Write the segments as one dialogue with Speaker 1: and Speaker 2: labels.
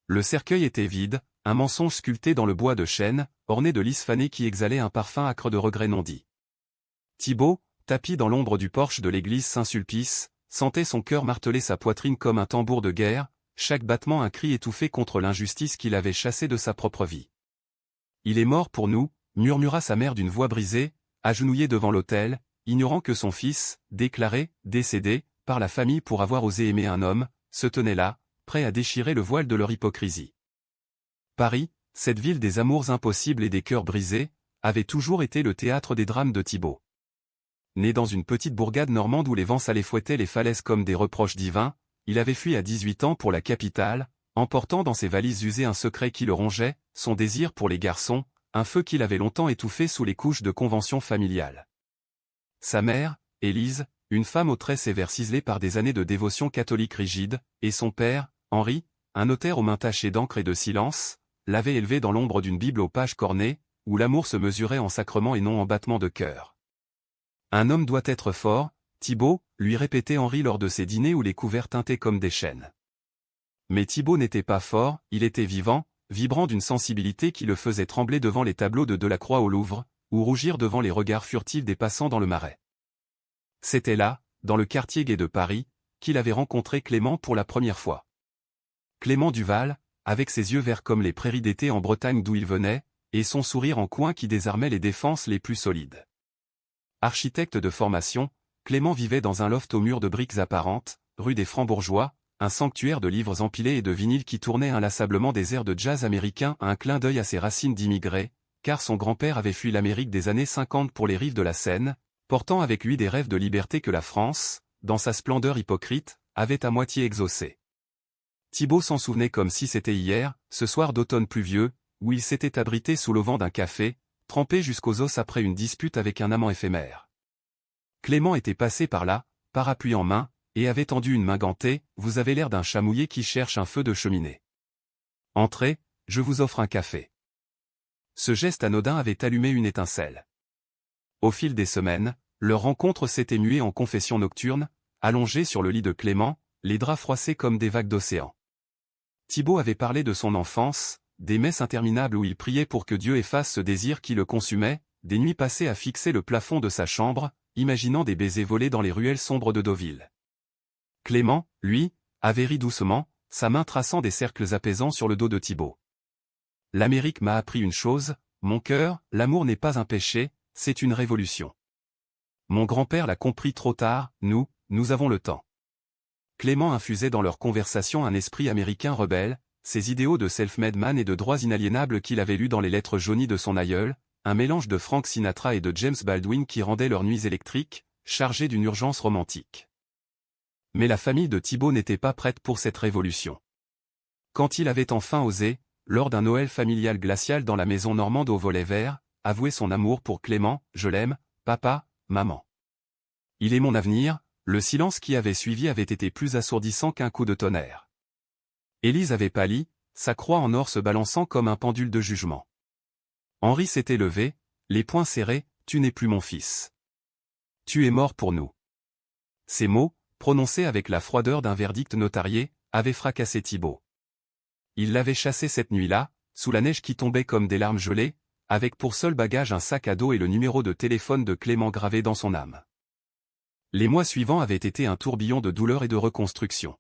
Speaker 1: Le cercueil était vide, un mensonge sculpté dans le bois de chêne, orné de lys fanées qui exhalait un parfum âcre de regrets non dits. Thibaut, tapi dans l'ombre du porche de l'église Saint-Sulpice, sentait son cœur marteler sa poitrine comme un tambour de guerre, chaque battement un cri étouffé contre l'injustice qu'il avait chassée de sa propre vie. « Il est mort pour nous », murmura sa mère d'une voix brisée, agenouillée devant l'autel, ignorant que son fils, déclaré, décédé, par la famille pour avoir osé aimer un homme, se tenait là, prêt à déchirer le voile de leur hypocrisie. Paris, cette ville des amours impossibles et des cœurs brisés, avait toujours été le théâtre des drames de Thibaut. Né dans une petite bourgade normande où les vents salés fouettaient les falaises comme des reproches divins, il avait fui à 18 ans pour la capitale, emportant dans ses valises usées un secret qui le rongeait, son désir pour les garçons, un feu qu'il avait longtemps étouffé sous les couches de conventions familiales. Sa mère, Élise, une femme aux traits sévères ciselés par des années de dévotion catholique rigide, et son père, Henri, un notaire aux mains tachées d'encre et de silence, l'avaient élevé dans l'ombre d'une Bible aux pages cornées, où l'amour se mesurait en sacrement et non en battement de cœur. Un homme doit être fort, Thibaut, lui répétait Henri lors de ses dîners où les couverts tintaient comme des chênes. Mais Thibaut n'était pas fort, il était vivant, vibrant d'une sensibilité qui le faisait trembler devant les tableaux de Delacroix au Louvre, ou rougir devant les regards furtifs des passants dans le Marais. C'était là, dans le quartier gai de Paris, qu'il avait rencontré Clément pour la première fois. Clément Duval, avec ses yeux verts comme les prairies d'été en Bretagne d'où il venait, et son sourire en coin qui désarmait les défenses les plus solides. Architecte de formation, Clément vivait dans un loft aux murs de briques apparentes, rue des Francs-Bourgeois, un sanctuaire de livres empilés et de vinyles qui tournaient inlassablement des airs de jazz américain à un clin d'œil à ses racines d'immigrés, car son grand-père avait fui l'Amérique des années 50 pour les rives de la Seine, portant avec lui des rêves de liberté que la France, dans sa splendeur hypocrite, avait à moitié exaucés. Thibaut s'en souvenait comme si c'était hier, ce soir d'automne pluvieux, où il s'était abrité sous l'auvent d'un café, trempé jusqu'aux os après une dispute avec un amant éphémère. Clément était passé par là, parapluie en main, et avait tendu une main gantée, « Vous avez l'air d'un chat mouillé qui cherche un feu de cheminée. Entrez, je vous offre un café. » Ce geste anodin avait allumé une étincelle. Au fil des semaines, leur rencontre s'était muée en confession nocturne, allongée sur le lit de Clément, les draps froissés comme des vagues d'océan. Thibaut avait parlé de son enfance, des messes interminables où il priait pour que Dieu efface ce désir qui le consumait, des nuits passées à fixer le plafond de sa chambre, imaginant des baisers volés dans les ruelles sombres de Deauville. Clément, lui, avait ri doucement, sa main traçant des cercles apaisants sur le dos de Thibaut. « L'Amérique m'a appris une chose, mon cœur, l'amour n'est pas un péché, c'est une révolution. Mon grand-père l'a compris trop tard, nous avons le temps. » Clément infusait dans leur conversation un esprit américain rebelle, ses idéaux de self-made man et de droits inaliénables qu'il avait lus dans les lettres jaunies de son aïeul, un mélange de Frank Sinatra et de James Baldwin qui rendait leurs nuits électriques, chargées d'une urgence romantique. Mais la famille de Thibaut n'était pas prête pour cette révolution. Quand il avait enfin osé, lors d'un Noël familial glacial dans la maison normande au volet vert, avouer son amour pour Clément, « Je l'aime, papa, maman. Il est mon avenir », le silence qui avait suivi avait été plus assourdissant qu'un coup de tonnerre. Élise avait pâli, sa croix en or se balançant comme un pendule de jugement. Henri s'était levé, les poings serrés, « Tu n'es plus mon fils. Tu es mort pour nous. » Ces mots, prononcés avec la froideur d'un verdict notarié, avaient fracassé Thibaut. Il l'avait chassé cette nuit-là, sous la neige qui tombait comme des larmes gelées, avec pour seul bagage un sac à dos et le numéro de téléphone de Clément gravé dans son âme. Les mois suivants avaient été un tourbillon de douleur et de reconstruction.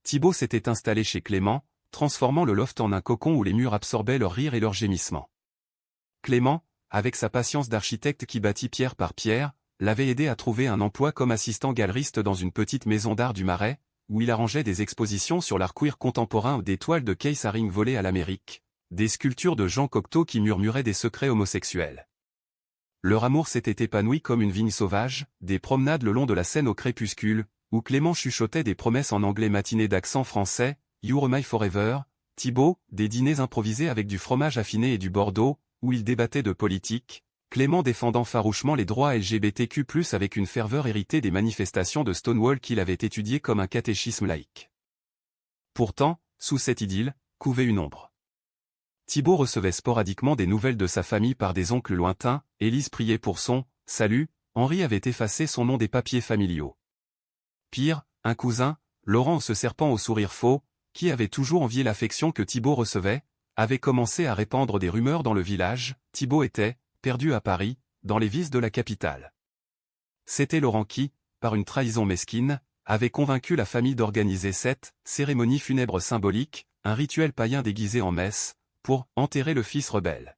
Speaker 1: Thibaut s'était installé chez Clément, transformant le loft en un cocon où les murs absorbaient leurs rires et leurs gémissements. Clément, avec sa patience d'architecte qui bâtit pierre par pierre, l'avait aidé à trouver un emploi comme assistant galeriste dans une petite maison d'art du Marais, où il arrangeait des expositions sur l'art queer contemporain ou des toiles de Keith Haring volées à l'Amérique, des sculptures de Jean Cocteau qui murmuraient des secrets homosexuels. Leur amour s'était épanoui comme une vigne sauvage, des promenades le long de la Seine au crépuscule, où Clément chuchotait des promesses en anglais matinées d'accent français, « You're my forever », Thibaut, des dîners improvisés avec du fromage affiné et du Bordeaux, où il débattait de politique, Clément défendant farouchement les droits LGBTQ+, avec une ferveur héritée des manifestations de Stonewall qu'il avait étudiées comme un catéchisme laïque. Pourtant, sous cette idylle, couvait une ombre. Thibaut recevait sporadiquement des nouvelles de sa famille par des oncles lointains, Élise priait pour son « salut », Henri avait effacé son nom des papiers familiaux. Pire, un cousin, Laurent se serpant au sourire faux, qui avait toujours envié l'affection que Thibaut recevait, avait commencé à répandre des rumeurs dans le village. Thibaut était, perdu à Paris, dans les vices de la capitale. C'était Laurent qui, par une trahison mesquine, avait convaincu la famille d'organiser cette cérémonie funèbre symbolique, un rituel païen déguisé en messe, pour enterrer le fils rebelle.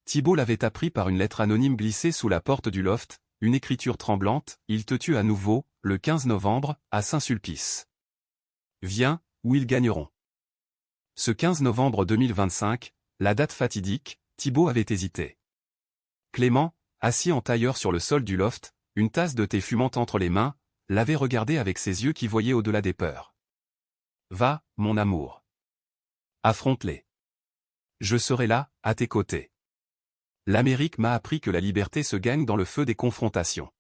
Speaker 1: Thibaut l'avait appris par une lettre anonyme glissée sous la porte du loft, une écriture tremblante: « Il te tue à nouveau, le 15 novembre, à Saint-Sulpice. Viens, ou ils gagneront. » Ce 15 novembre 2025, la date fatidique, Thibaut avait hésité. Clément, assis en tailleur sur le sol du loft, une tasse de thé fumante entre les mains, l'avait regardé avec ses yeux qui voyaient au-delà des peurs. « Va, mon amour. Affronte-les. Je serai là, à tes côtés. L'Amérique m'a appris que la liberté se gagne dans le feu des confrontations. »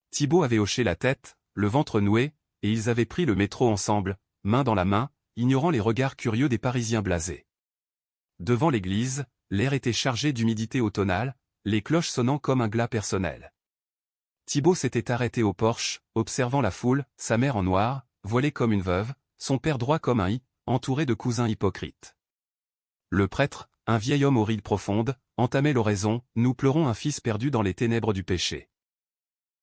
Speaker 1: Thibaut avait hoché la tête, le ventre noué, et ils avaient pris le métro ensemble, main dans la main, ignorant les regards curieux des Parisiens blasés. Devant l'église, l'air était chargé d'humidité automnale, les cloches sonnant comme un glas personnel. Thibaut s'était arrêté au porche, observant la foule, sa mère en noir, voilée comme une veuve, son père droit comme un i, entouré de cousins hypocrites. Le prêtre, un vieil homme aux rides profondes, entamait l'oraison: « Nous pleurons un fils perdu dans les ténèbres du péché. »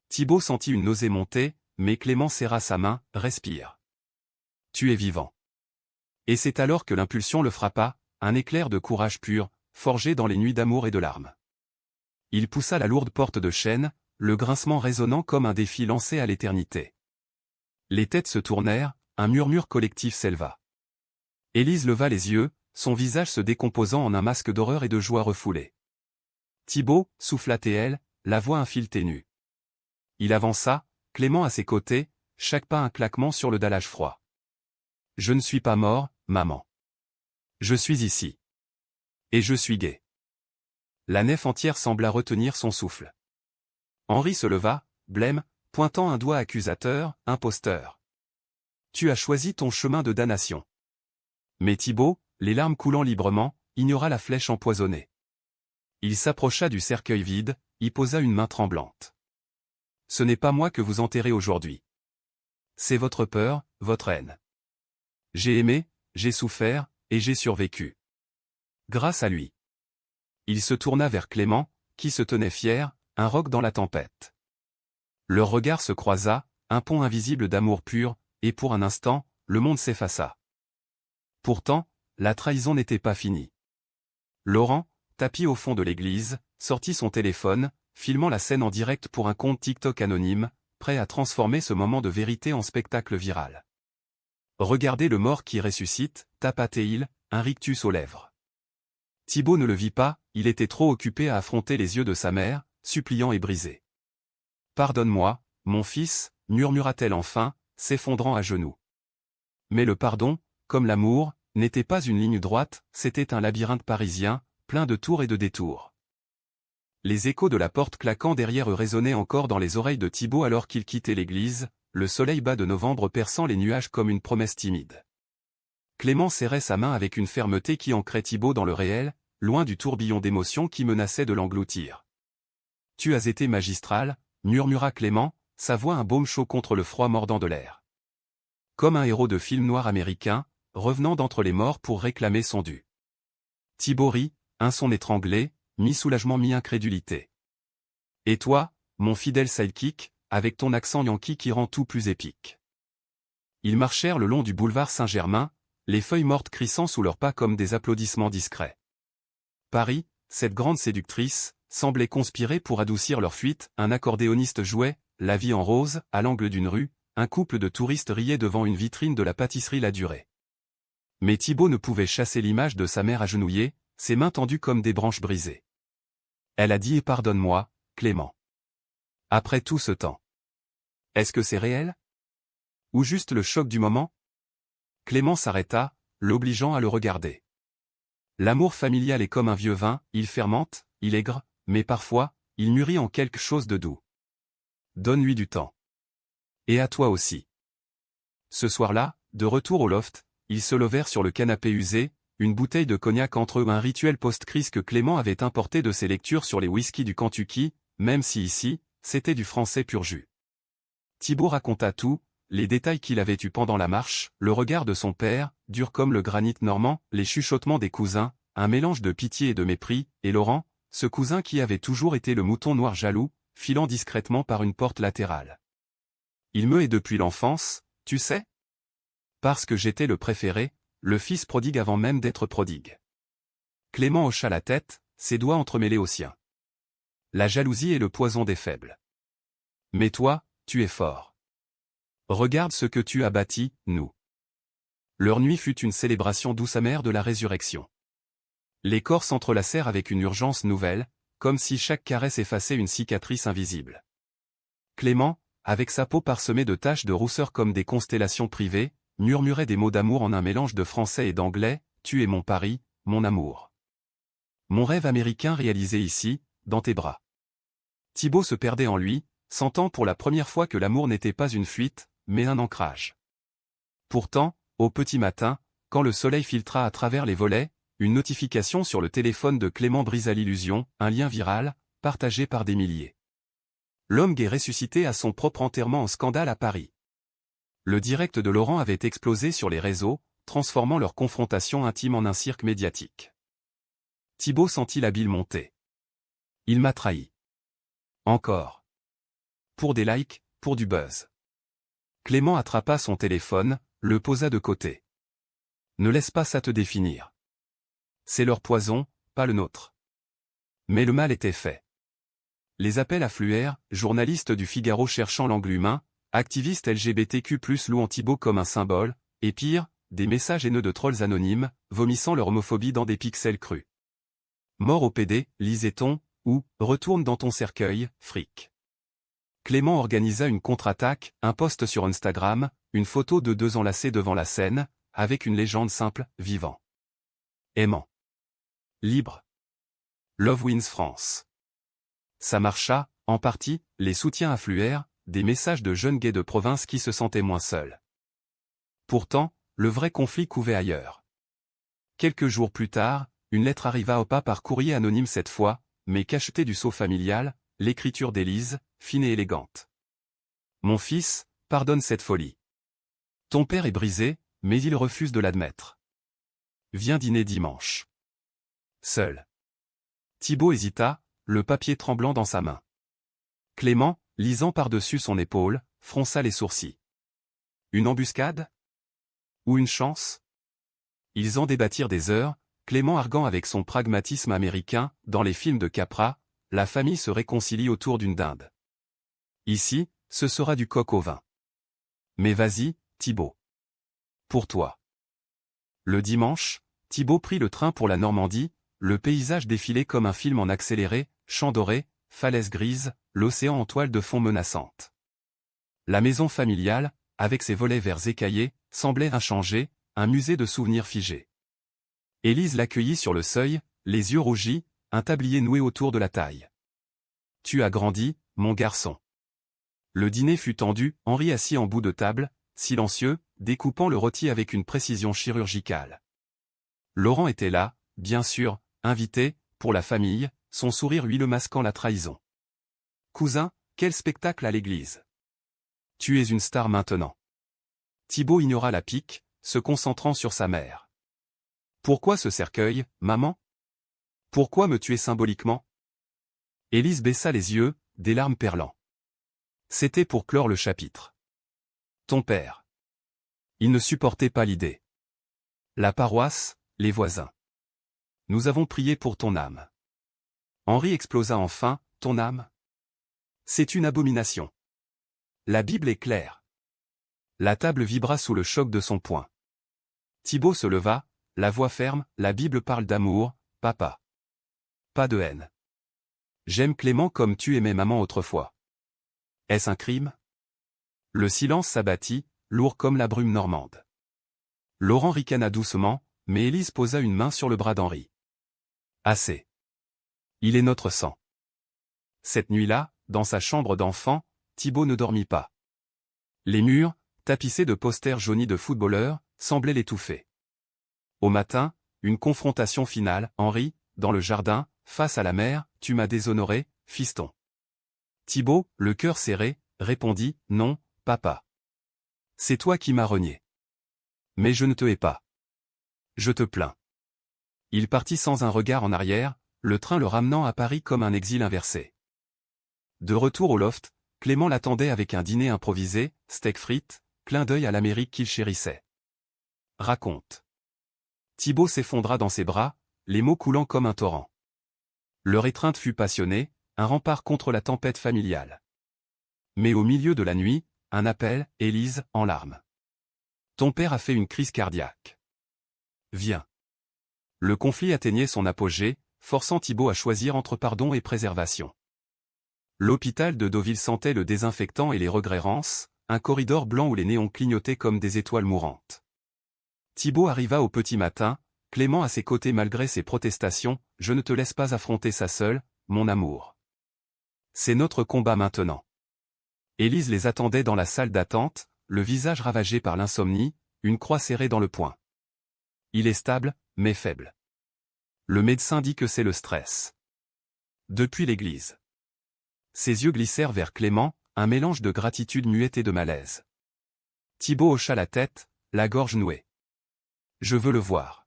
Speaker 1: Thibaut sentit une nausée monter, mais Clément serra sa main: « Respire. Tu es vivant. » Et c'est alors que l'impulsion le frappa, un éclair de courage pur, forgé dans les nuits d'amour et de larmes. Il poussa la lourde porte de chêne, le grincement résonnant comme un défi lancé à l'éternité. Les têtes se tournèrent, un murmure collectif s'éleva. Élise leva les yeux, son visage se décomposant en un masque d'horreur et de joie refoulée. Thibaut, souffla elle, la voix un fil ténu. Il avança, Clément à ses côtés, chaque pas un claquement sur le dallage froid. « Je ne suis pas mort, maman. Je suis ici. Et je suis gai. » La nef entière sembla retenir son souffle. Henri se leva, blême, pointant un doigt accusateur: « Imposteur. Tu as choisi ton chemin de damnation. » Mais Thibaut, les larmes coulant librement, ignora la flèche empoisonnée. Il s'approcha du cercueil vide, y posa une main tremblante. « Ce n'est pas moi que vous enterrez aujourd'hui. C'est votre peur, votre haine. J'ai aimé, j'ai souffert, et j'ai survécu. Grâce à lui. » Il se tourna vers Clément, qui se tenait fier, un roc dans la tempête. Leur regard se croisa, un pont invisible d'amour pur, et pour un instant, le monde s'effaça. Pourtant, la trahison n'était pas finie. Laurent, tapi au fond de l'église, sortit son téléphone, filmant la scène en direct pour un compte TikTok anonyme, prêt à transformer ce moment de vérité en spectacle viral. Regardez le mort qui ressuscite, tapatait-il, un rictus aux lèvres. Thibaut ne le vit pas, il était trop occupé à affronter les yeux de sa mère, suppliant et brisé. « Pardonne-moi, mon fils, » murmura-t-elle enfin, s'effondrant à genoux. Mais le pardon, comme l'amour, n'était pas une ligne droite, c'était un labyrinthe parisien, plein de tours et de détours. Les échos de la porte claquant derrière eux résonnaient encore dans les oreilles de Thibaut alors qu'il quittait l'église, le soleil bas de novembre perçant les nuages comme une promesse timide. Clément serrait sa main avec une fermeté qui ancrait Thibaut dans le réel, loin du tourbillon d'émotions qui menaçait de l'engloutir. « Tu as été magistral, » murmura Clément, sa voix un baume chaud contre le froid mordant de l'air. Comme un héros de film noir américain, revenant d'entre les morts pour réclamer son dû. Thibaut rit, un son étranglé, mi-soulagement mi-incrédulité. « Et toi, mon fidèle sidekick, avec ton accent yankee qui rend tout plus épique. » Ils marchèrent le long du boulevard Saint-Germain, les feuilles mortes crissant sous leurs pas comme des applaudissements discrets. Paris, cette grande séductrice, semblait conspirer pour adoucir leur fuite. Un accordéoniste jouait « La vie en rose » à l'angle d'une rue, un couple de touristes riait devant une vitrine de la pâtisserie La Durée. Mais Thibaut ne pouvait chasser l'image de sa mère agenouillée, ses mains tendues comme des branches brisées. Elle a dit « Pardonne-moi, Clément. » Après tout ce temps. Est-ce que c'est réel? Ou juste le choc du moment? Clément s'arrêta, l'obligeant à le regarder. L'amour familial est comme un vieux vin, il fermente, il aigre, mais parfois, il mûrit en quelque chose de doux. Donne-lui du temps. Et à toi aussi. Ce soir-là, de retour au loft, ils se levèrent sur le canapé usé, une bouteille de cognac entre eux, un rituel post-crise que Clément avait importé de ses lectures sur les whiskies du Kentucky, même si ici, c'était du français pur jus. Thibaut raconta tout, les détails qu'il avait eus pendant la marche, le regard de son père, dur comme le granit normand, les chuchotements des cousins, un mélange de pitié et de mépris, et Laurent, ce cousin qui avait toujours été le mouton noir jaloux, filant discrètement par une porte latérale. Il me hait depuis l'enfance, tu sais? Parce que j'étais le préféré, le fils prodigue avant même d'être prodigue. Clément hocha la tête, ses doigts entremêlés aux siens. La jalousie est le poison des faibles. Mais toi, tu es fort. Regarde ce que tu as bâti, nous. Leur nuit fut une célébration douce amère de la résurrection. Les corps s'entrelacèrent avec une urgence nouvelle, comme si chaque caresse effaçait une cicatrice invisible. Clément, avec sa peau parsemée de taches de rousseur comme des constellations privées, murmurait des mots d'amour en un mélange de français et d'anglais, « Tu es mon Paris, mon amour. Mon rêve américain réalisé ici, dans tes bras. » Thibaut se perdait en lui, sentant pour la première fois que l'amour n'était pas une fuite, mais un ancrage. Pourtant, au petit matin, quand le soleil filtra à travers les volets, une notification sur le téléphone de Clément brisa l'illusion, un lien viral, partagé par des milliers. L'homme gay ressuscité à son propre enterrement en scandale à Paris. Le direct de Laurent avait explosé sur les réseaux, transformant leur confrontation intime en un cirque médiatique. Thibaut sentit la bile monter. Il m'a trahi. Encore. Pour des likes, pour du buzz. Clément attrapa son téléphone, le posa de côté. Ne laisse pas ça te définir. C'est leur poison, pas le nôtre. Mais le mal était fait. Les appels affluèrent, journalistes du Figaro cherchant l'angle humain, activistes LGBTQ+ louant Thibaut comme un symbole, et pire, des messages haineux de trolls anonymes, vomissant leur homophobie dans des pixels crus. Mort au PD, lisait-on, ou retourne dans ton cercueil, fric. Clément organisa une contre-attaque, un post sur Instagram, une photo de deux enlacés devant la scène, avec une légende simple, vivant. Aimant. Libre. Love wins France. Ça marcha, en partie, les soutiens affluèrent, des messages de jeunes gays de province qui se sentaient moins seuls. Pourtant, le vrai conflit couvait ailleurs. Quelques jours plus tard, une lettre arriva au pas par courrier anonyme cette fois, mais cachetée du sceau familial, l'écriture d'Élise, fine et élégante. Mon fils, pardonne cette folie. Ton père est brisé, mais il refuse de l'admettre. Viens dîner dimanche. Seul. Thibaut hésita, le papier tremblant dans sa main. Clément, lisant par-dessus son épaule, fronça les sourcils. Une embuscade? Ou une chance? Ils en débattirent des heures, Clément arguant avec son pragmatisme américain, dans les films de Capra, la famille se réconcilie autour d'une dinde. Ici, ce sera du coq au vin. Mais vas-y, Thibaut. Pour toi. Le dimanche, Thibaut prit le train pour la Normandie, le paysage défilait comme un film en accéléré, champs dorés, falaises grises, l'océan en toile de fond menaçante. La maison familiale, avec ses volets verts écaillés, semblait inchangée, un musée de souvenirs figés. Élise l'accueillit sur le seuil, les yeux rougis, un tablier noué autour de la taille. « Tu as grandi, mon garçon. » Le dîner fut tendu, Henri assis en bout de table, silencieux, découpant le rôti avec une précision chirurgicale. Laurent était là, bien sûr, invité, pour la famille, son sourire huileux masquant la trahison. « Cousin, quel spectacle à l'église. Tu es une star maintenant. » Thibaut ignora la pique, se concentrant sur sa mère. « Pourquoi ce cercueil, maman? Pourquoi me tuer symboliquement? » Élise baissa les yeux, des larmes perlant. C'était pour clore le chapitre. Ton père. Il ne supportait pas l'idée. La paroisse, les voisins. Nous avons prié pour ton âme. Henri explosa enfin, ton âme? C'est une abomination. La Bible est claire. La table vibra sous le choc de son poing. Thibaut se leva, la voix ferme, la Bible parle d'amour, papa. Pas de haine. J'aime Clément comme tu aimais maman autrefois. Est-ce un crime? Le silence s'abattit, lourd comme la brume normande. Laurent ricana doucement, mais Élise posa une main sur le bras d'Henri. Assez. Il est notre sang. Cette nuit-là, dans sa chambre d'enfant, Thibaut ne dormit pas. Les murs, tapissés de posters jaunis de footballeurs, semblaient l'étouffer. Au matin, une confrontation finale, Henri, dans le jardin, face à la mère, tu m'as déshonoré, fiston. Thibaut, le cœur serré, répondit, non, papa. C'est toi qui m'as renié. Mais je ne te hais pas. Je te plains. Il partit sans un regard en arrière, le train le ramenant à Paris comme un exil inversé. De retour au loft, Clément l'attendait avec un dîner improvisé, steak frites, clin d'œil à l'Amérique qu'il chérissait. Raconte. Thibaut s'effondra dans ses bras, les mots coulant comme un torrent. Leur étreinte fut passionnée, un rempart contre la tempête familiale. Mais au milieu de la nuit, un appel, Élise, en larmes. Ton père a fait une crise cardiaque. Viens. Le conflit atteignait son apogée, forçant Thibaut à choisir entre pardon et préservation. L'hôpital de Deauville sentait le désinfectant et les regrets rances, un corridor blanc où les néons clignotaient comme des étoiles mourantes. Thibaut arriva au petit matin, Clément à ses côtés malgré ses protestations, « Je ne te laisse pas affronter ça seul, mon amour. C'est notre combat maintenant. » Élise les attendait dans la salle d'attente, le visage ravagé par l'insomnie, une croix serrée dans le poing. Il est stable, mais faible. Le médecin dit que c'est le stress. Depuis l'église. Ses yeux glissèrent vers Clément, un mélange de gratitude muette et de malaise. Thibaut hocha la tête, la gorge nouée. Je veux le voir.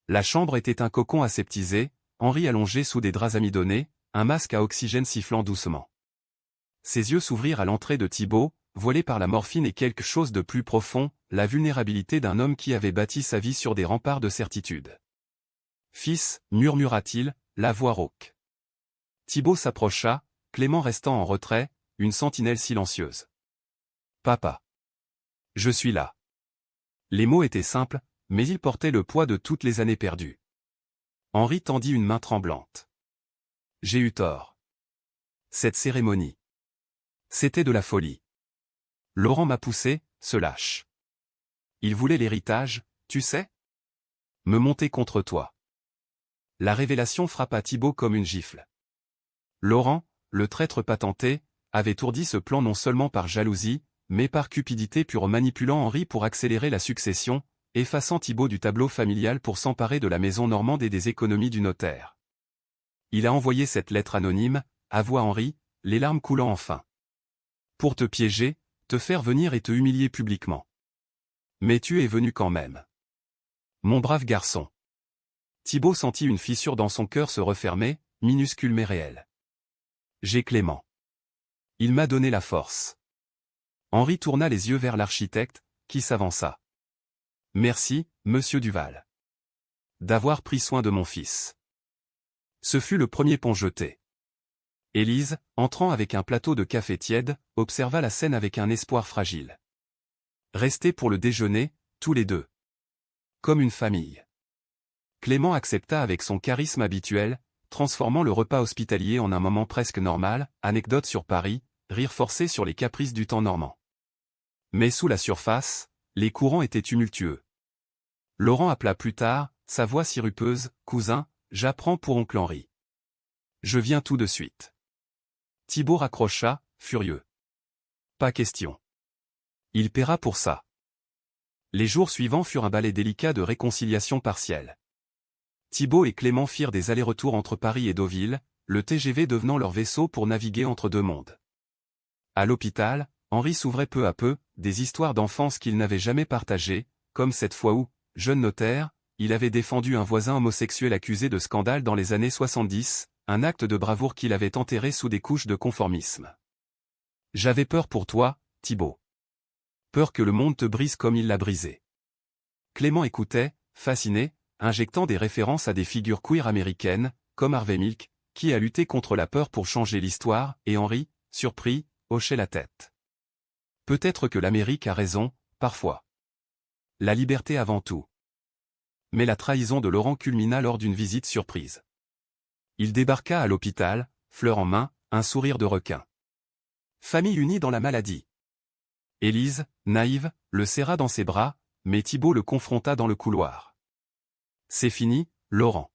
Speaker 1: La chambre était un cocon aseptisé, Henri allongé sous des draps amidonnés, un masque à oxygène sifflant doucement. Ses yeux s'ouvrirent à l'entrée de Thibaut, voilés par la morphine et quelque chose de plus profond, la vulnérabilité d'un homme qui avait bâti sa vie sur des remparts de certitude. « Fils, murmura-t-il, la voix rauque. Thibaut s'approcha, Clément restant en retrait, une sentinelle silencieuse. « Papa. Je suis là. » Les mots étaient simples, mais ils portaient le poids de toutes les années perdues. Henri tendit une main tremblante. « J'ai eu tort. Cette cérémonie. C'était de la folie. Laurent m'a poussé, se lâche. Il voulait l'héritage, tu sais? Me monter contre toi. » La révélation frappa Thibaut comme une gifle. Laurent, le traître patenté, avait ourdi ce plan non seulement par jalousie, mais par cupidité pure, manipulant Henri pour accélérer la succession, effaçant Thibaut du tableau familial pour s'emparer de la maison normande et des économies du notaire. Il a envoyé cette lettre anonyme, avoua Henri, les larmes coulant enfin. Pour te piéger, te faire venir et te humilier publiquement. Mais tu es venu quand même. Mon brave garçon. Thibaut sentit une fissure dans son cœur se refermer, minuscule mais réelle. J'ai Clément. Il m'a donné la force. Henri tourna les yeux vers l'architecte, qui s'avança. Merci, monsieur Duval. D'avoir pris soin de mon fils. Ce fut le premier pont jeté. Élise, entrant avec un plateau de café tiède, observa la scène avec un espoir fragile. Restés pour le déjeuner, tous les deux. Comme une famille. Clément accepta avec son charisme habituel, transformant le repas hospitalier en un moment presque normal, anecdotes sur Paris, rire forcé sur les caprices du temps normand. Mais sous la surface, les courants étaient tumultueux. Laurent appela plus tard, sa voix sirupeuse, « Cousin, j'apprends pour oncle Henri. Je viens tout de suite. » Thibaut raccrocha, furieux. Pas question. Il paiera pour ça. Les jours suivants furent un balai délicat de réconciliation partielle. Thibaut et Clément firent des allers-retours entre Paris et Deauville, le TGV devenant leur vaisseau pour naviguer entre deux mondes. À l'hôpital, Henri s'ouvrait peu à peu, des histoires d'enfance qu'il n'avait jamais partagées, comme cette fois où, jeune notaire, il avait défendu un voisin homosexuel accusé de scandale dans les années 70, un acte de bravoure qu'il avait enterré sous des couches de conformisme. « J'avais peur pour toi, Thibaut. Peur que le monde te brise comme il l'a brisé. » Clément écoutait, fasciné, injectant des références à des figures queer américaines, comme Harvey Milk, qui a lutté contre la peur pour changer l'histoire, et Henri, surpris, hochait la tête. Peut-être que l'Amérique a raison, parfois. La liberté avant tout. Mais la trahison de Laurent culmina lors d'une visite surprise. Il débarqua à l'hôpital, fleur en main, un sourire de requin. Famille unie dans la maladie. Élise, naïve, le serra dans ses bras, mais Thibaut le confronta dans le couloir. C'est fini, Laurent.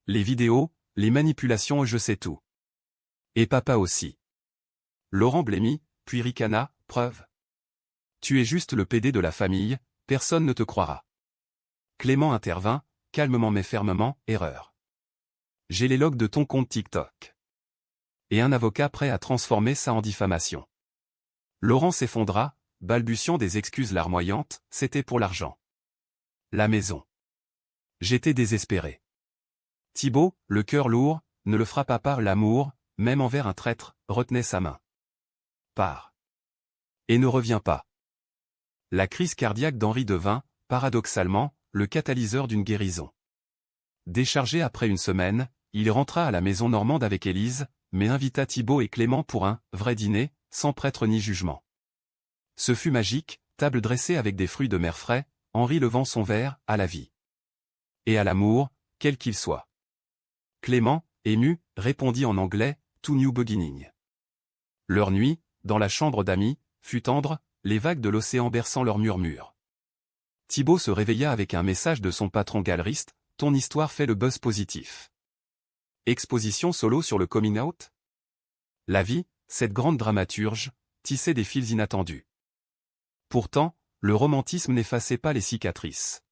Speaker 1: Les vidéos, les manipulations, je sais tout. Et papa aussi. Laurent blêmit, puis ricana, preuve. Tu es juste le PD de la famille, personne ne te croira. Clément intervint, calmement mais fermement, erreur. J'ai les logs de ton compte TikTok. Et un avocat prêt à transformer ça en diffamation. Laurent s'effondra, balbutiant des excuses larmoyantes, c'était pour l'argent. La maison. J'étais désespéré. Thibaut, le cœur lourd, ne le frappa pas l'amour, même envers un traître, retenait sa main. Pars. Et ne reviens pas. La crise cardiaque d'Henri devint, paradoxalement, le catalyseur d'une guérison. Déchargé après une semaine, il rentra à la maison normande avec Élise, mais invita Thibaut et Clément pour un vrai dîner, sans prêtre ni jugement. Ce fut magique, table dressée avec des fruits de mer frais, Henri levant son verre à la vie. Et à l'amour, quel qu'il soit. Clément, ému, répondit en anglais, To New Beginning. Leur nuit, dans la chambre d'amis, fut tendre, les vagues de l'océan berçant leurs murmures. Thibaut se réveilla avec un message de son patron galeriste, ton histoire fait le buzz positif. Exposition solo sur le coming out? La vie, cette grande dramaturge, tissait des fils inattendus. Pourtant, le romantisme n'effaçait pas les cicatrices.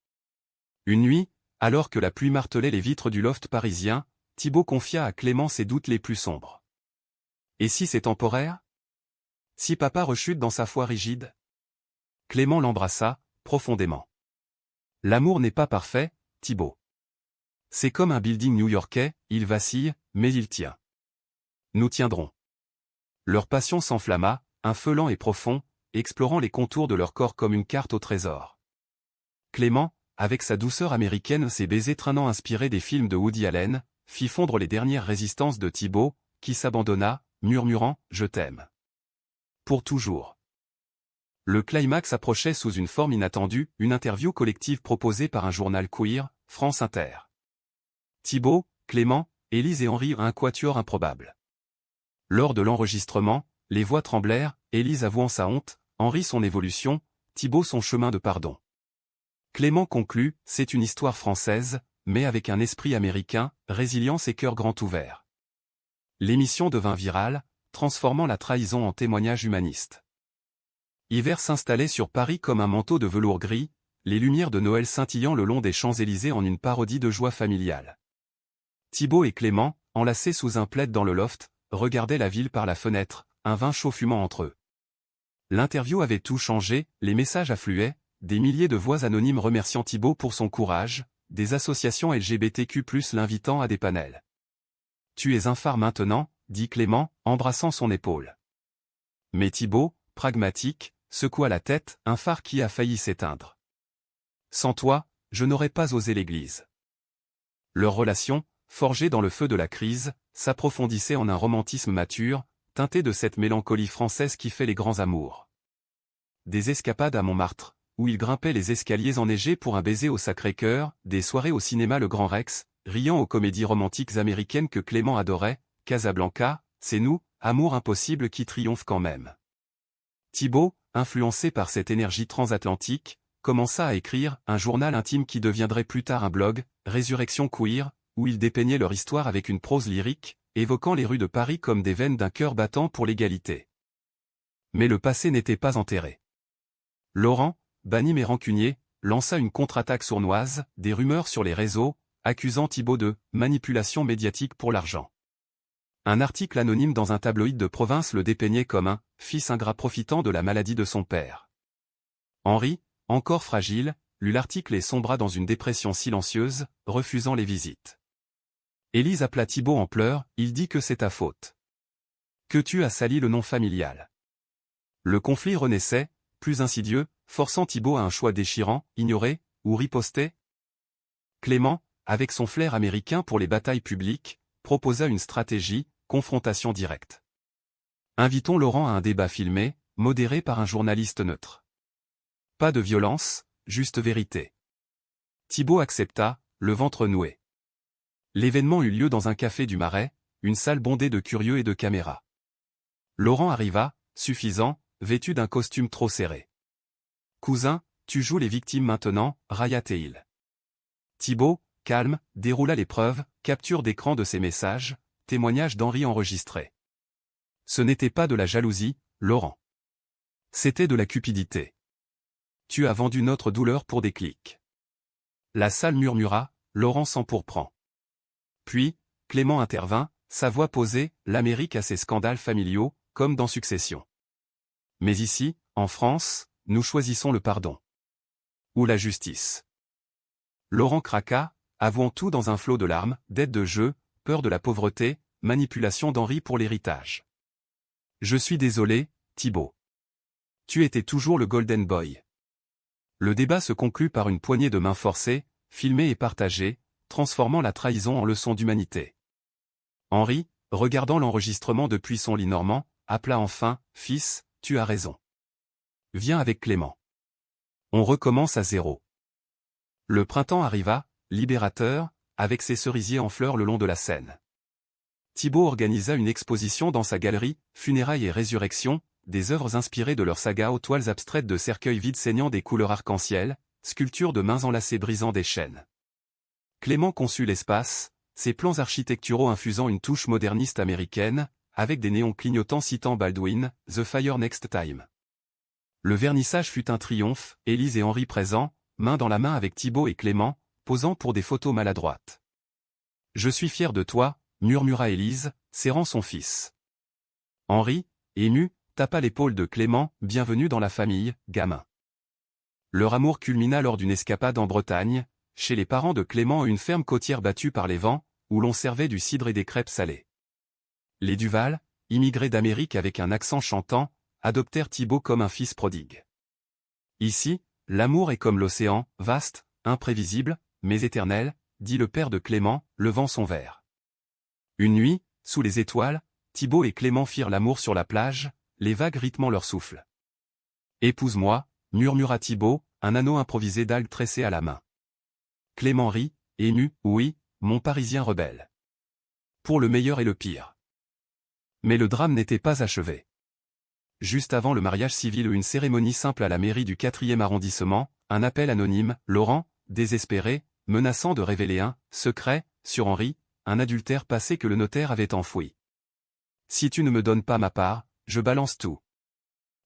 Speaker 1: Une nuit, alors que la pluie martelait les vitres du loft parisien, Thibaut confia à Clément ses doutes les plus sombres. Et si c'est temporaire? Si papa rechute dans sa foi rigide? Clément l'embrassa, profondément. L'amour n'est pas parfait, Thibaut. C'est comme un building new-yorkais, il vacille, mais il tient. Nous tiendrons. Leur passion s'enflamma, un feu lent et profond, explorant les contours de leur corps comme une carte au trésor. Clément, avec sa douceur américaine, ses baisers traînants inspirés des films de Woody Allen, fit fondre les dernières résistances de Thibaut, qui s'abandonna, murmurant « Je t'aime ». Pour toujours. Le climax approchait sous une forme inattendue, une interview collective proposée par un journal queer, France Inter. Thibaut, Clément, Élise et Henri, un quatuor improbable. Lors de l'enregistrement, les voix tremblèrent, Élise avouant sa honte, Henri son évolution, Thibaut son chemin de pardon. Clément conclut, c'est une histoire française, mais avec un esprit américain, résilience et cœur grand ouvert. L'émission devint virale, transformant la trahison en témoignage humaniste. Hiver s'installait sur Paris comme un manteau de velours gris, les lumières de Noël scintillant le long des Champs-Élysées en une parodie de joie familiale. Thibaut et Clément, enlacés sous un plaid dans le loft, regardaient la ville par la fenêtre, un vin chaud fumant entre eux. L'interview avait tout changé, les messages affluaient, des milliers de voix anonymes remerciant Thibaut pour son courage, des associations LGBTQ+ l'invitant à des panels. Tu es un phare maintenant, dit Clément, embrassant son épaule. Mais Thibaut, pragmatique, secoua la tête, un phare qui a failli s'éteindre. Sans toi, je n'aurais pas osé l'église. Leur relation, forgée dans le feu de la crise, s'approfondissait en un romantisme mature, teinté de cette mélancolie française qui fait les grands amours. Des escapades à Montmartre, où ils grimpaient les escaliers enneigés pour un baiser au Sacré-Cœur, des soirées au cinéma Le Grand Rex, riant aux comédies romantiques américaines que Clément adorait, Casablanca, C'est nous, amour impossible qui triomphe quand même. Thibaut, influencé par cette énergie transatlantique, commença à écrire un journal intime qui deviendrait plus tard un blog, Résurrection Queer, où il dépeignait leur histoire avec une prose lyrique, évoquant les rues de Paris comme des veines d'un cœur battant pour l'égalité. Mais le passé n'était pas enterré. Laurent, banni mais rancunier, lança une contre-attaque sournoise, des rumeurs sur les réseaux, accusant Thibaut de « manipulation médiatique pour l'argent ». Un article anonyme dans un tabloïd de province le dépeignait comme un « fils ingrat profitant de la maladie de son père ». Henri, encore fragile, lut l'article et sombra dans une dépression silencieuse, refusant les visites. Élise appela Thibaut en pleurs, il dit que c'est ta faute. Que tu as sali le nom familial. Le conflit renaissait, plus insidieux, forçant Thibaut à un choix déchirant, ignorer, ou riposter. Clément, avec son flair américain pour les batailles publiques, proposa une stratégie, confrontation directe. Invitons Laurent à un débat filmé, modéré par un journaliste neutre. Pas de violence, juste vérité. Thibaut accepta, le ventre noué. L'événement eut lieu dans un café du Marais, une salle bondée de curieux et de caméras. Laurent arriva, suffisant, vêtu d'un costume trop serré. Cousin, tu joues les victimes maintenant, railla-t-il. Thibaut, calme, déroula les preuves, capture d'écran de ses messages, témoignage d'Henri enregistré. Ce n'était pas de la jalousie, Laurent. C'était de la cupidité. Tu as vendu notre douleur pour des clics. La salle murmura, Laurent s'empourprant. Puis, Clément intervint, sa voix posée, l'Amérique a ses scandales familiaux, comme dans Succession. Mais ici, en France, nous choisissons le pardon. Ou la justice. Laurent craqua, avouant tout dans un flot de larmes, dettes de jeu, peur de la pauvreté, manipulation d'Henri pour l'héritage. Je suis désolé, Thibaut. Tu étais toujours le Golden Boy. Le débat se conclut par une poignée de mains forcées, filmée et partagée, transformant la trahison en leçon d'humanité. Henri, regardant l'enregistrement depuis son lit normand, appela enfin « Fils, tu as raison. Viens avec Clément. On recommence à zéro. » Le printemps arriva, libérateur, avec ses cerisiers en fleurs le long de la Seine. Thibaut organisa une exposition dans sa galerie, Funérailles et Résurrection, des œuvres inspirées de leur saga aux toiles abstraites de cercueils vides saignant des couleurs arc-en-ciel, sculptures de mains enlacées brisant des chaînes. Clément conçut l'espace, ses plans architecturaux infusant une touche moderniste américaine, avec des néons clignotants citant Baldwin, The Fire Next Time. Le vernissage fut un triomphe, Élise et Henri présents, main dans la main avec Thibaut et Clément, posant pour des photos maladroites. « Je suis fier de toi », murmura Élise, serrant son fils. Henri, ému, tapa l'épaule de Clément, bienvenue dans la famille, gamin. Leur amour culmina lors d'une escapade en Bretagne, chez les parents de Clément à une ferme côtière battue par les vents, où l'on servait du cidre et des crêpes salées. Les Duval, immigrés d'Amérique avec un accent chantant, adoptèrent Thibaut comme un fils prodigue. Ici, l'amour est comme l'océan, vaste, imprévisible, mais éternel, dit le père de Clément, levant son verre. Une nuit, sous les étoiles, Thibaut et Clément firent l'amour sur la plage, les vagues rythmant leur souffle. « Épouse-moi » murmura Thibaut, un anneau improvisé d'algues tressé à la main. Clément rit, ému, « Oui, mon Parisien rebelle. Pour le meilleur et le pire. » Mais le drame n'était pas achevé. Juste avant le mariage civil ou une cérémonie simple à la mairie du 4e arrondissement, un appel anonyme, Laurent, désespéré, menaçant de révéler un « secret » sur Henri, un adultère passé que le notaire avait enfoui. « Si tu ne me donnes pas ma part, je balance tout. »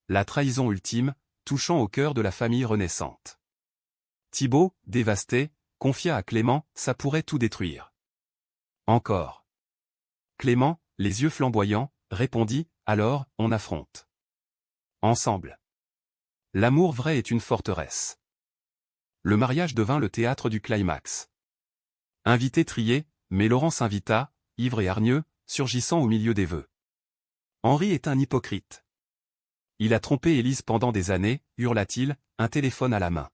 Speaker 1: La trahison ultime, touchant au cœur de la famille renaissante. Thibaut, dévasté, confia à Clément, ça pourrait tout détruire. Encore. Clément, les yeux flamboyants, répondit, alors, on affronte. Ensemble. L'amour vrai est une forteresse. Le mariage devint le théâtre du climax. Invité trié, mais Laurent s'invita, ivre et hargneux, surgissant au milieu des vœux. Henri est un hypocrite. Il a trompé Élise pendant des années, hurla-t-il, un téléphone à la main.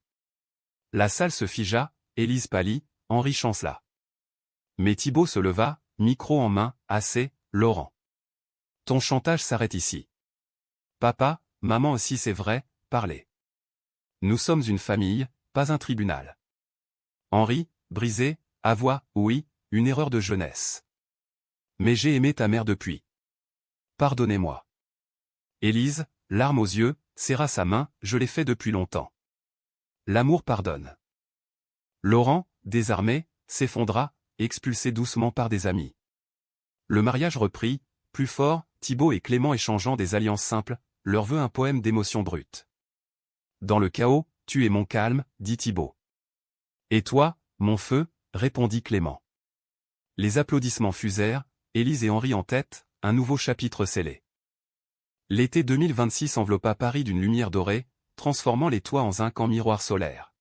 Speaker 1: La salle se figea, Élise pâlit, Henri chancela. Mais Thibaut se leva, micro en main, assez, Laurent. Ton chantage s'arrête ici. Papa, maman aussi c'est vrai, parlez. Nous sommes une famille, pas un tribunal. Henri, brisé, avoua, oui, une erreur de jeunesse. Mais j'ai aimé ta mère depuis. Pardonnez-moi. Élise, larmes aux yeux, serra sa main, je l'ai fait depuis longtemps. L'amour pardonne. Laurent, désarmé, s'effondra, expulsé doucement par des amis. Le mariage reprit, plus fort, Thibaut et Clément échangeant des alliances simples, leur veut un poème d'émotions brutes. Dans le chaos, tu es mon calme, dit Thibaut. Et toi, mon feu, répondit Clément. Les applaudissements fusèrent, Élise et Henri en tête, un nouveau chapitre scellé. L'été 2026 enveloppa Paris d'une lumière dorée, transformant les toits en zinc en miroirs solaires.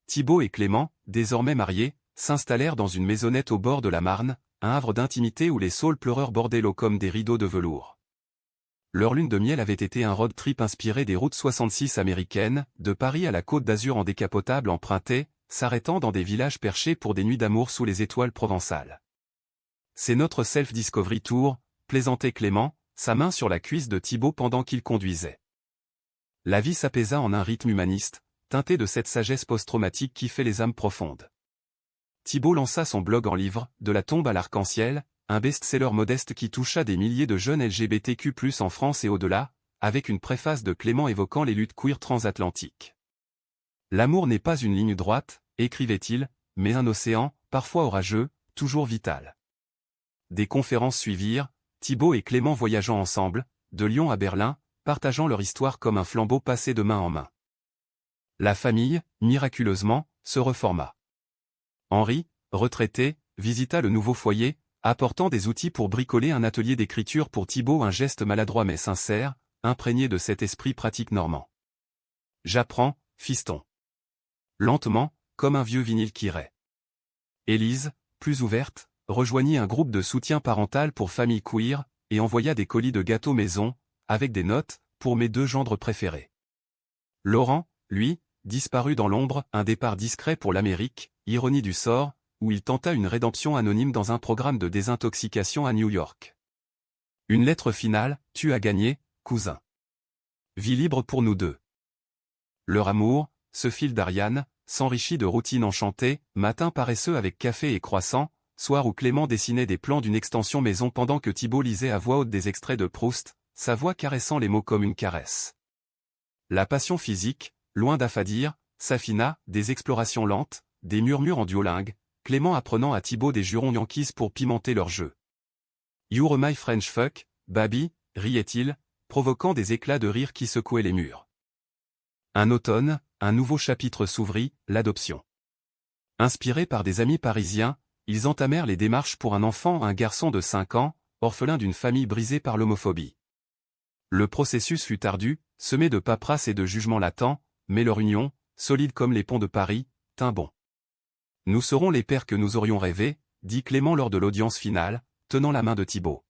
Speaker 1: Thibaut et Clément, désormais mariés, s'installèrent dans une maisonnette au bord de la Marne, un havre d'intimité où les saules pleureurs bordaient l'eau comme des rideaux de velours. Leur lune de miel avait été un road trip inspiré des routes 66 américaines, de Paris à la Côte d'Azur en décapotable emprunté, s'arrêtant dans des villages perchés pour des nuits d'amour sous les étoiles provençales. C'est notre self-discovery tour, plaisantait Clément, sa main sur la cuisse de Thibaut pendant qu'il conduisait. La vie s'apaisa en un rythme humaniste, teinté de cette sagesse post-traumatique qui fait les âmes profondes. Thibaut lança son blog en livre, De la tombe à l'arc-en-ciel, un best-seller modeste qui toucha des milliers de jeunes LGBTQ+ en France et au-delà, avec une préface de Clément évoquant les luttes queer transatlantiques. L'amour n'est pas une ligne droite, écrivait-il, mais un océan, parfois orageux, toujours vital. Des conférences suivirent, Thibaut et Clément voyageant ensemble, de Lyon à Berlin, partageant leur histoire comme un flambeau passé de main en main. La famille, miraculeusement, se reforma. Henri, retraité, visita le nouveau foyer, apportant des outils pour bricoler un atelier d'écriture pour Thibaut, un geste maladroit mais sincère, imprégné de cet esprit pratique normand. J'apprends, fiston. Lentement, comme un vieux vinyle qui raie. Élise, plus ouverte, rejoignit un groupe de soutien parental pour familles queer, et envoya des colis de gâteaux maison, avec des notes, pour mes 2 gendres préférés. Laurent, lui, disparut dans l'ombre, un départ discret pour l'Amérique, ironie du sort, où il tenta une rédemption anonyme dans un programme de désintoxication à New York. Une lettre finale, tu as gagné, cousin. Vie libre pour nous 2. Leur amour, ce fil d'Ariane, s'enrichit de routines enchantées, matin paresseux avec café et croissant, soir où Clément dessinait des plans d'une extension maison pendant que Thibault lisait à voix haute des extraits de Proust, sa voix caressant les mots comme une caresse. La passion physique, loin d'affadir, s'affina, des explorations lentes, des murmures en duolingue, Clément apprenant à Thibault des jurons yankees pour pimenter leur jeu. You're my French fuck, baby, riait-il, provoquant des éclats de rire qui secouaient les murs. Un automne, un nouveau chapitre s'ouvrit, l'adoption. Inspirés par des amis parisiens, ils entamèrent les démarches pour un garçon de 5 ans, orphelin d'une famille brisée par l'homophobie. Le processus fut ardu, semé de paperasse et de jugements latents, mais leur union, solide comme les ponts de Paris, tint bon. Nous serons les pères que nous aurions rêvés, dit Clément lors de l'audience finale, tenant la main de Thibault.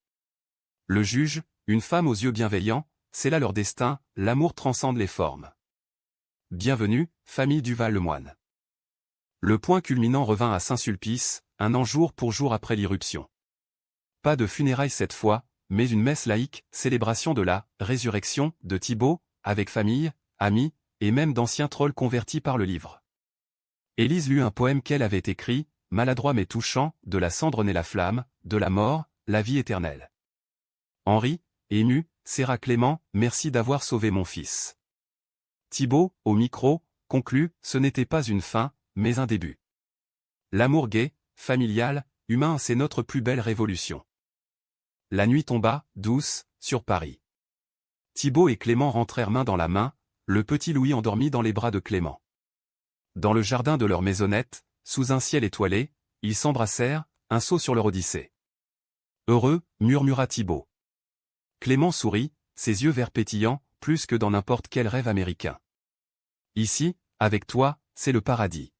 Speaker 1: Le juge, une femme aux yeux bienveillants, c'est là leur destin, l'amour transcende les formes. Bienvenue, famille Duval-Lemoine. Le point culminant revint à Saint-Sulpice, 1 an jour pour jour après l'irruption. Pas de funérailles cette fois, mais une messe laïque, célébration de la résurrection de Thibault, avec famille, amis, et même d'anciens trolls convertis par le livre. Élise lut un poème qu'elle avait écrit, maladroit mais touchant, de la cendre naît la flamme, de la mort, la vie éternelle. Henri, ému, serra Clément, merci d'avoir sauvé mon fils. Thibault, au micro, conclut, ce n'était pas une fin, mais un début. L'amour gai, familial, humain, c'est notre plus belle révolution. La nuit tomba, douce, sur Paris. Thibault et Clément rentrèrent main dans la main, le petit Louis endormi dans les bras de Clément. Dans le jardin de leur maisonnette, sous un ciel étoilé, ils s'embrassèrent, un saut sur leur odyssée. Heureux, murmura Thibault. Clément sourit, ses yeux verts pétillants, plus que dans n'importe quel rêve américain. Ici, avec toi, c'est le paradis.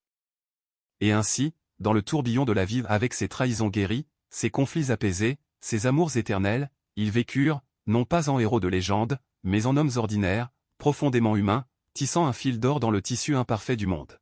Speaker 1: Et ainsi, dans le tourbillon de la vie avec ses trahisons guéries, ses conflits apaisés, ses amours éternels, ils vécurent, non pas en héros de légende, mais en hommes ordinaires, profondément humains, tissant un fil d'or dans le tissu imparfait du monde.